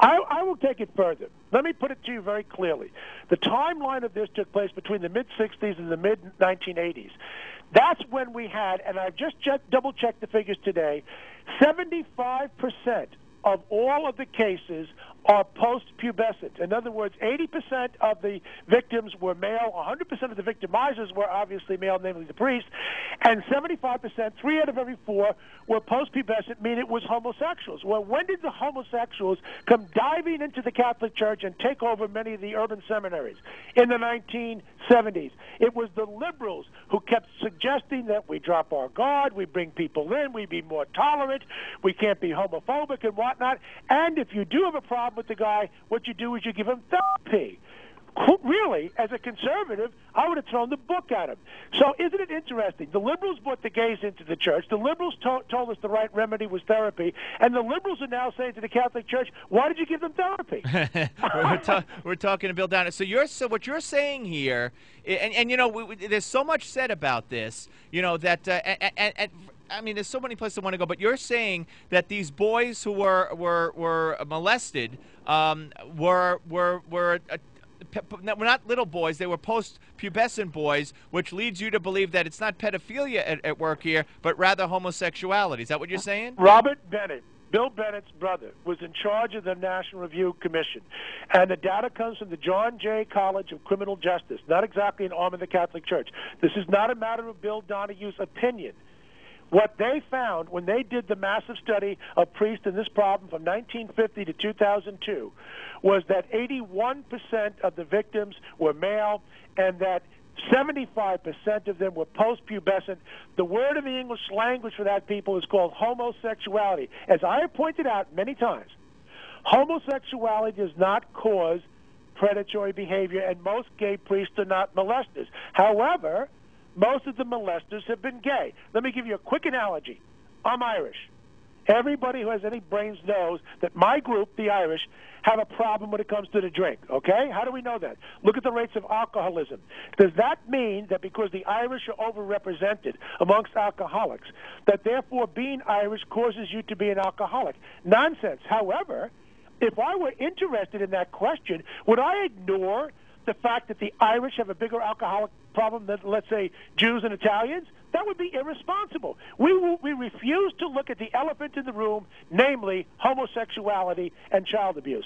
I will take it further. Let me put it to you very clearly. The timeline of this took place between the mid-'60s and the mid-1980s. That's when we had, and I've just double-checked the figures today, 75% of all of the cases are post-pubescent. In other words, 80% of the victims were male, 100% of the victimizers were obviously male, namely the priest, and 75%, 3 out of every 4, were post-pubescent, meaning it was homosexuals. Well, when did the homosexuals come diving into the Catholic Church and take over many of the urban seminaries? In the 1970s. It was the liberals who kept suggesting that we drop our guard, we bring people in, we be more tolerant, we can't be homophobic and whatnot, and if you do have a problem with the guy, what you do is you give him therapy. Really, as a conservative, I would have thrown the book at him. So isn't it interesting? The liberals brought the gays into the church. The liberals told us the right remedy was therapy. And the liberals are now saying to the Catholic Church, why did you give them therapy? we're talking to Bill Donohue. So what you're saying here, and you know, there's so much said about this, you know, that I mean, there's so many places I want to go, but you're saying that these boys who were molested were not little boys, they were post-pubescent boys, which leads you to believe that it's not pedophilia at work here, but rather homosexuality. Is that what you're saying? Robert Bennett, Bill Bennett's brother, was in charge of the National Review Commission. And the data comes from the John Jay College of Criminal Justice, not exactly an arm of the Catholic Church. This is not a matter of Bill Donohue's opinion. What they found when they did the massive study of priests in this problem from 1950 to 2002 was that 81% of the victims were male and that 75% of them were post-pubescent. The word in the English language for that, people, is called homosexuality. As I have pointed out many times, homosexuality does not cause predatory behavior, and most gay priests are not molesters. However, most of the molesters have been gay. Let me give you a quick analogy. I'm Irish. Everybody who has any brains knows that my group, the Irish, have a problem when it comes to the drink, okay? How do we know that? Look at the rates of alcoholism. Does that mean that because the Irish are overrepresented amongst alcoholics, that therefore being Irish causes you to be an alcoholic? Nonsense. However, if I were interested in that question, would I ignore the fact that the Irish have a bigger alcoholic problem than, let's say, Jews and Italians? That would be irresponsible. We refuse to look at the elephant in the room, namely homosexuality and child abuse.